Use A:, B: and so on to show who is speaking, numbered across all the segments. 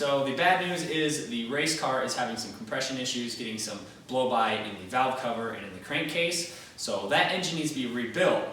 A: So the bad news is the race car is having some compression issues, getting some blow-by in the valve cover and in the crankcase. So that engine needs to be rebuilt.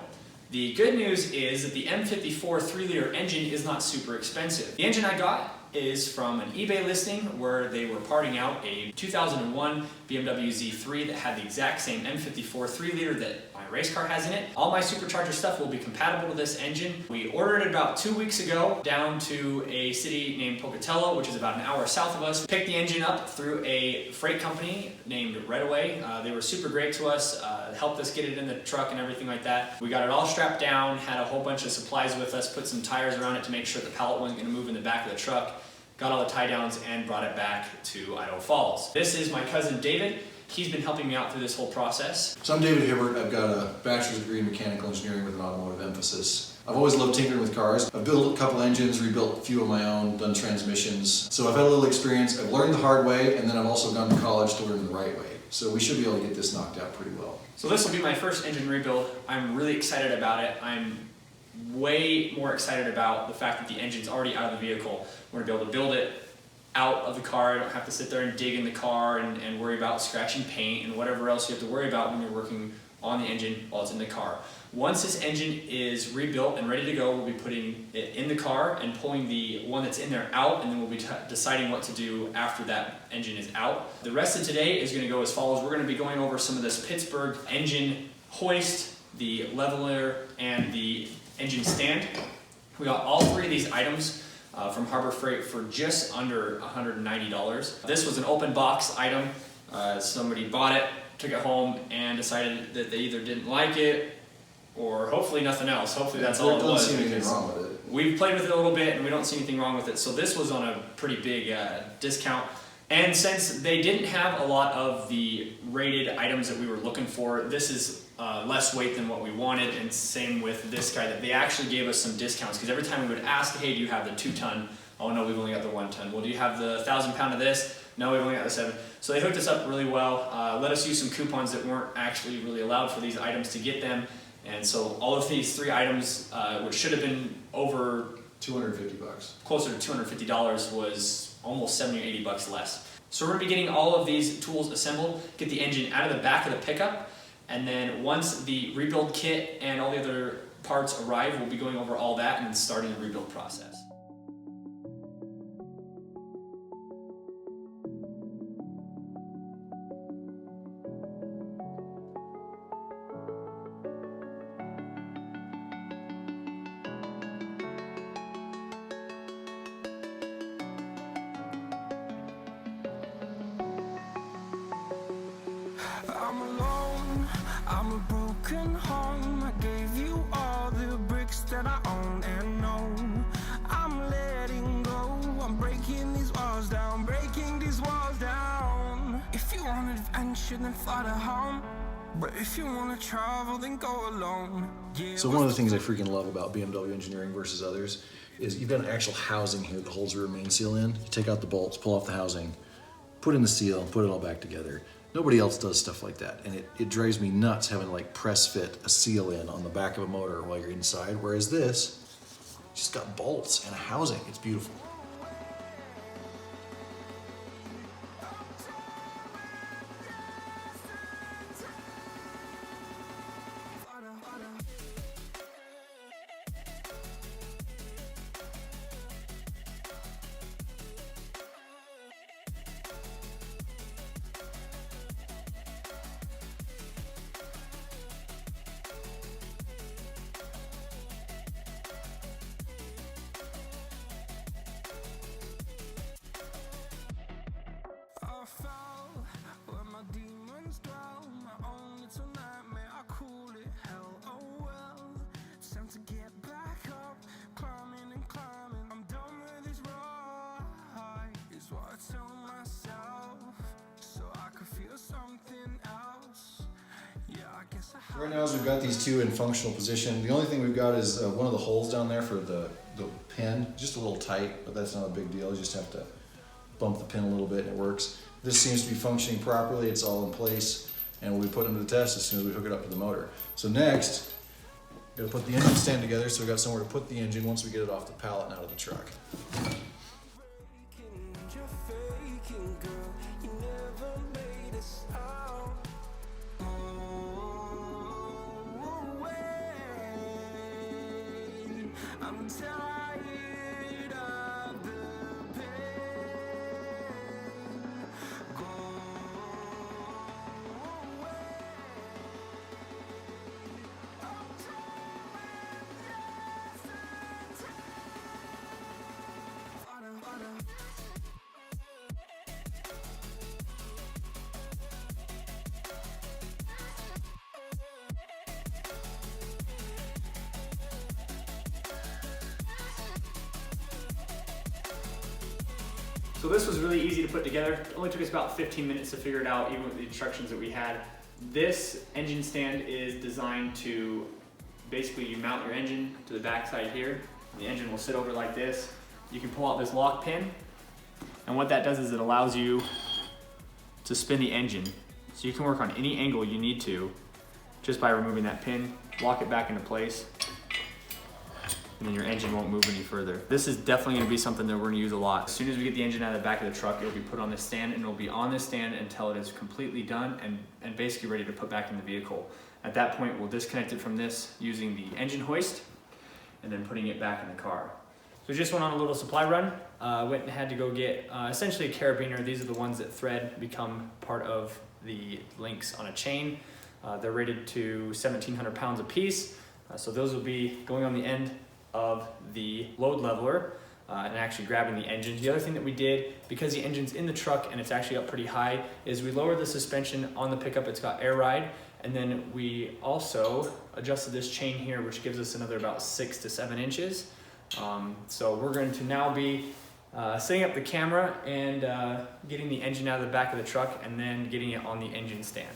A: The good news is that the M54 3-liter engine is not super expensive. The engine I got is from an eBay listing where they were parting out a 2001 BMW Z3 that had the exact same M54 3-liter that my race car has in it. All my supercharger stuff will be compatible to this engine. We ordered it about 2 weeks ago down to a city named Pocatello, which is about an hour south of us. Picked the engine up through a freight company named Redaway. They were super great to us, helped us get it in the truck and everything like that. We got it all strapped down, had a whole bunch of supplies with us, put some tires around it to make sure the pallet wasn't going to move in the back of the truck. Got all the tie downs and brought it back to Idaho Falls. This is my cousin David. He's been helping me out through this whole process.
B: So I'm David Hibbert. I've got a bachelor's degree in mechanical engineering with an automotive emphasis. I've always loved tinkering with cars. I've built a couple engines, rebuilt a few of my own, done transmissions. So I've had a little experience. I've learned the hard way, and then I've also gone to college to learn the right way. So we should be able to get this knocked out pretty well.
A: So this will be my first engine rebuild. I'm really excited about it. I'm way more excited about the fact that the engine's already out of the vehicle. We're gonna be able to build it out of the car. I don't have to sit there and dig in the car and worry about scratching paint and whatever else you have to worry about when you're working on the engine while it's in the car. Once this engine is rebuilt and ready to go, we'll be putting it in the car and pulling the one that's in there out, and then we'll be deciding what to do after that engine is out. The rest of today is going to go as follows. We're going to be going over some of this Pittsburgh engine hoist, the leveler, and the engine stand. We got all three of these items from Harbor Freight for just under $190. This was an open box item. Somebody bought it, took it home, and decided that they either didn't like it or hopefully nothing else. Hopefully that's all it was.
B: There doesn't seem anything wrong with it.
A: We've played with it a little bit and we don't see anything wrong with it. So this was on a pretty big discount. And since they didn't have a lot of the rated items that we were looking for, this is less weight than what we wanted, and same with this guy, that they actually gave us some discounts, because every time we would ask, hey, do you have the 2-ton? Oh no, we've only got the 1-ton. Well, do you have the 1,000-pound of this? No, we've only got the 7. So they hooked us up really well, let us use some coupons that weren't actually really allowed for these items to get them, and so all of these 3 items, which should have been over
B: $250.
A: Closer to $250, was almost 70 or 80 bucks less. So we're going to be getting all of these tools assembled, get the engine out of the back of the pickup, and then once the rebuild kit and all the other parts arrive, we'll be going over all that and then starting the rebuild process.
C: I'm alone, I'm a broken home. I gave you all the bricks that I own and know. I'm letting go, I'm breaking these walls down, breaking these walls down. If you want adventure, then fly to home. But if you want to travel, then go alone. Yeah,
B: so one of the things I freaking love about BMW engineering versus others is you've got an actual housing here that holds the rear main seal in. You take out the bolts, pull off the housing, put in the seal, put it all back together. Nobody else does stuff like that, and it drives me nuts having to like press fit a seal in on the back of a motor while you're inside, whereas this just got bolts and a housing. It's beautiful. Right now, as we've got these two in functional position, the only thing we've got is one of the holes down there for the pin, just a little tight, but that's not a big deal. You just have to bump the pin a little bit and it works. This seems to be functioning properly. It's all in place, and we'll be putting them to the test as soon as we hook it up to the motor. So next, we're gonna put the engine stand together so we've got somewhere to put the engine once we get it off the pallet and out of the truck.
C: I'm tired of the pain. Go away. I'm tired yesterday.
A: So this was really easy to put together. It only took us about 15 minutes to figure it out, even with the instructions that we had. This engine stand is designed to, basically you mount your engine to the back side here. The engine will sit over like this. You can pull out this lock pin, and what that does is it allows you to spin the engine. So you can work on any angle you need to just by removing that pin, lock it back into place, and then your engine won't move any further. This is definitely gonna be something that we're gonna use a lot. As soon as we get the engine out of the back of the truck, it'll be put on this stand, and it'll be on this stand until it is completely done and basically ready to put back in the vehicle. At that point, we'll disconnect it from this using the engine hoist and then putting it back in the car. So we just went on a little supply run. Went and had to go get essentially a carabiner. These are the ones that thread, become part of the links on a chain. They're rated to 1,700 pounds a piece. So those will be going on the end of the load leveler and actually grabbing the engine. The other thing that we did, because the engine's in the truck and it's actually up pretty high, is we lowered the suspension on the pickup. It's got air ride, and then we also adjusted this chain here, which gives us another about 6 to 7 inches. So we're going to now be setting up the camera and getting the engine out of the back of the truck and then getting it on the engine stand.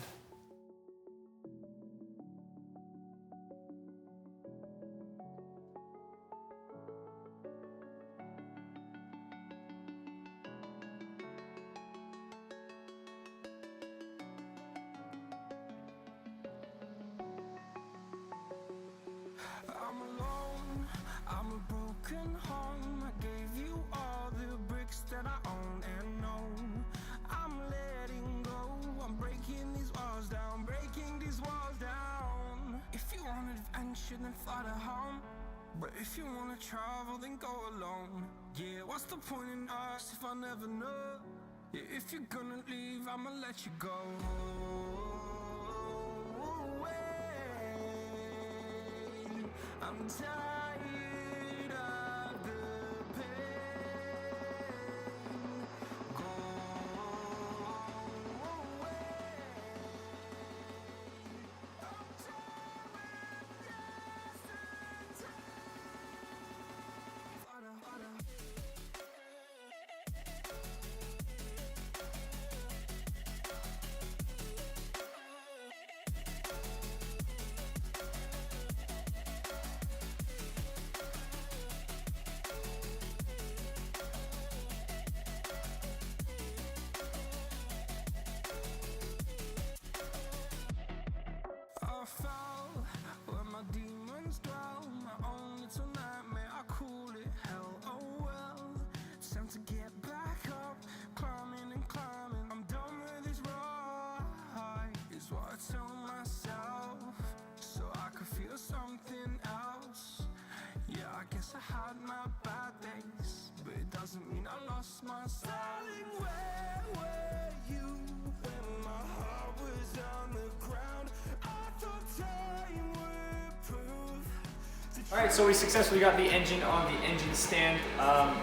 C: I'm alone, I'm a broken home. I gave you all the bricks that I own and know. I'm letting go, I'm breaking these walls down, breaking these walls down. If you want adventure, then fly to home. But if you wanna travel, then go alone. Yeah, what's the point in us if I never know? Yeah, if you're gonna leave, I'ma let you go. I'm tired of the pain. Go away. I'm tired yesterday. I fell where my demons dwell. My own little nightmare, I call it hell. Oh well, it's time to get back up, climbing and climbing. I'm done with this ride, is what I tell myself, so I could feel something else. Yeah, I guess I had my bad days, but it doesn't mean I lost my style. Darling, where were you when my heart was on the ground? I thought time would prove.
A: All right, so we successfully got the engine on the engine stand.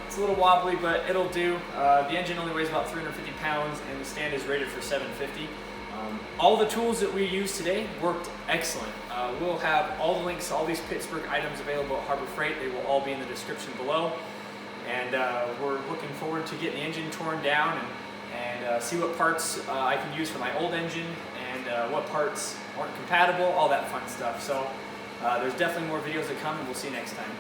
A: It's a little wobbly, but it'll do. The engine only weighs about 350 pounds, and the stand is rated for 750. All the tools that we used today worked excellent. We'll have all the links to all these Pittsburgh items available at Harbor Freight. They will all be in the description below. And we're looking forward to getting the engine torn down and see what parts I can use for my old engine and what parts aren't compatible, all that fun stuff. So there's definitely more videos to come, and we'll see you next time.